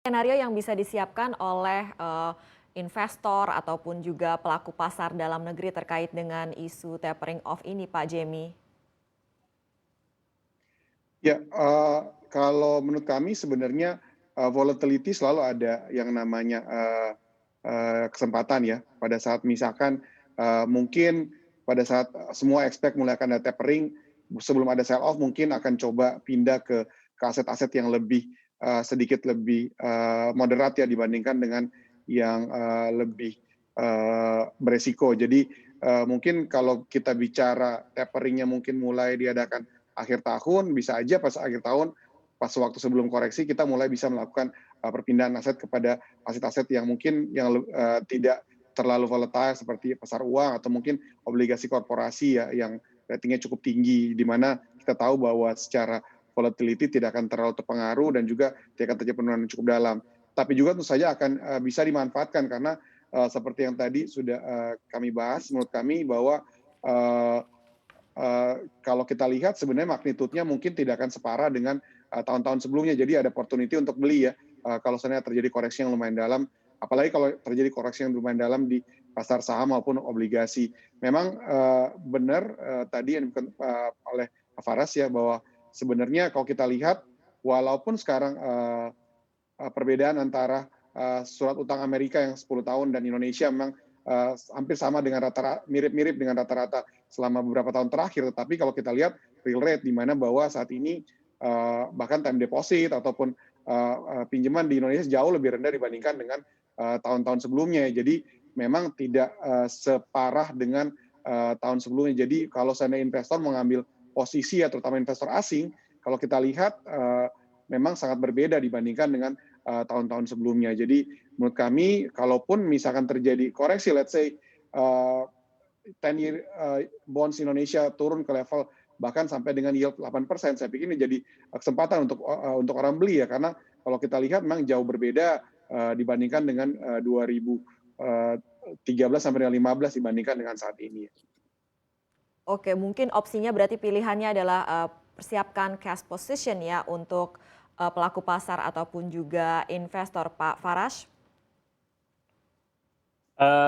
Skenario yang bisa disiapkan oleh investor ataupun juga pelaku pasar dalam negeri terkait dengan isu tapering off ini, Pak Jemi? Ya, kalau menurut kami sebenarnya, volatility selalu ada yang namanya, kesempatan ya, pada saat misalkan, mungkin pada saat, semua expect mulai akan ada tapering, sebelum ada sell off mungkin akan coba pindah ke aset-aset yang lebih, sedikit lebih, moderat ya dibandingkan dengan yang, lebih, beresiko. Jadi, mungkin kalau kita bicara tapering-nya mungkin mulai diadakan akhir tahun, bisa aja pas akhir tahun, pas waktu sebelum koreksi kita mulai bisa melakukan, perpindahan aset kepada aset-aset yang mungkin yang tidak terlalu volatile seperti pasar uang atau mungkin obligasi korporasi ya yang ratingnya cukup tinggi, di mana kita tahu bahwa secara volatility tidak akan terlalu terpengaruh dan juga tidak akan terjadi penurunan yang cukup dalam. Tapi juga tentu saja akan, bisa dimanfaatkan karena, seperti yang tadi sudah, kami bahas, menurut kami bahwa, eee kalau kita lihat sebenarnya magnitude-nya mungkin tidak akan separah dengan, tahun-tahun sebelumnya. Jadi ada opportunity untuk beli ya, kalau seandainya terjadi koreksi yang lumayan dalam, apalagi kalau terjadi koreksi yang lumayan dalam di pasar saham maupun obligasi. Memang, benar, tadi yang oleh Pak Faras ya, bahwa sebenarnya kalau kita lihat walaupun sekarang, perbedaan antara, surat utang Amerika yang 10 tahun dan Indonesia memang, hampir sama dengan mirip-mirip dengan rata-rata selama beberapa tahun terakhir. Tetapi kalau kita lihat real rate di mana bahwa saat ini, bahkan time deposit ataupun, pinjaman di Indonesia jauh lebih rendah dibandingkan dengan, tahun-tahun sebelumnya. Jadi memang tidak, separah dengan, tahun sebelumnya. Jadi kalau seandainya investor mengambil posisi ya terutama investor asing, kalau kita lihat, memang sangat berbeda dibandingkan dengan, tahun-tahun sebelumnya. Jadi menurut kami kalaupun misalkan terjadi koreksi let's say, 10-year, bonds Indonesia turun ke level bahkan sampai dengan yield 8%, saya pikir ini jadi kesempatan untuk orang beli ya, karena kalau kita lihat memang jauh berbeda, dibandingkan dengan, 2013 sampai dengan 15 dibandingkan dengan saat ini. Oke, mungkin opsinya berarti pilihannya adalah persiapkan cash position ya untuk pelaku pasar ataupun juga investor, Pak Farash?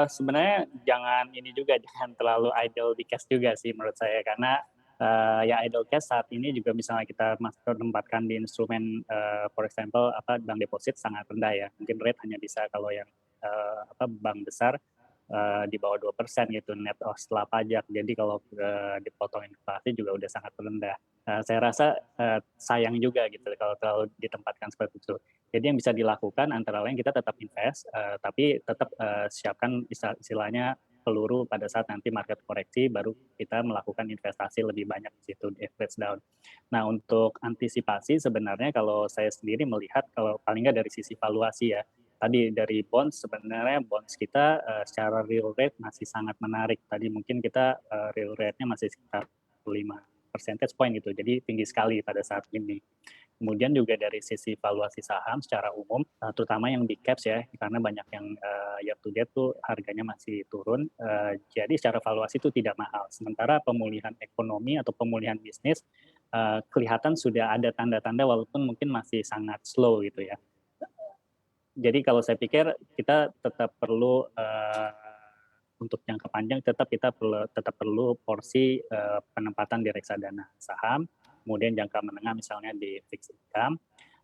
Sebenarnya jangan ini juga, jangan terlalu idle di cash juga sih menurut saya. Karena, ya idle cash saat ini juga misalnya kita tempatkan di instrumen, for example bank deposit sangat rendah ya. Mungkin rate hanya bisa kalau yang, bank besar, di bawah 2% gitu net setelah pajak. Jadi kalau, dipotong inflasi juga udah sangat rendah. Saya rasa, sayang juga gitu kalau terlalu ditempatkan seperti itu. Jadi yang bisa dilakukan antara lain kita tetap invest, tapi tetap, siapkan istilahnya peluru pada saat nanti market koreksi baru kita melakukan investasi lebih banyak di situ, di average down. Nah untuk antisipasi sebenarnya kalau saya sendiri melihat kalau paling nggak dari sisi valuasi ya, tadi dari bonds sebenarnya bonds kita, secara real rate masih sangat menarik. Tadi mungkin kita, real rate-nya masih sekitar 5 percentage point gitu, jadi tinggi sekali pada saat ini. Kemudian juga dari sisi valuasi saham secara umum, terutama yang big caps ya, karena banyak yang, year to date tuh harganya masih turun, jadi secara valuasi itu tidak mahal. Sementara pemulihan ekonomi atau pemulihan bisnis, kelihatan sudah ada tanda-tanda walaupun mungkin masih sangat slow gitu ya. Jadi kalau saya pikir kita tetap perlu, untuk jangka panjang tetap perlu porsi, penempatan di reksadana saham, kemudian jangka menengah misalnya di fixed income,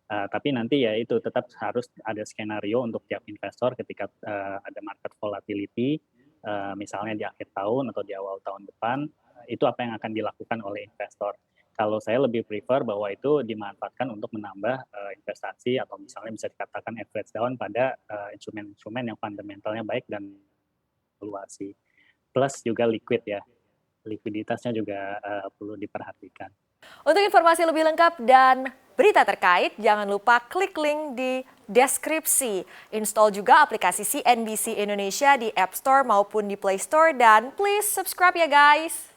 tapi nanti ya itu tetap harus ada skenario untuk tiap investor ketika, ada market volatility, misalnya di akhir tahun atau di awal tahun depan, itu apa yang akan dilakukan oleh investor. Kalau saya lebih prefer bahwa itu dimanfaatkan untuk menambah, investasi atau misalnya bisa dikatakan average down pada, instrumen-instrumen yang fundamentalnya baik dan valuasi. Plus juga liquid ya, likuiditasnya juga, perlu diperhatikan. Untuk informasi lebih lengkap dan berita terkait, jangan lupa klik link di deskripsi. Install juga aplikasi CNBC Indonesia di App Store maupun di Play Store dan please subscribe ya guys.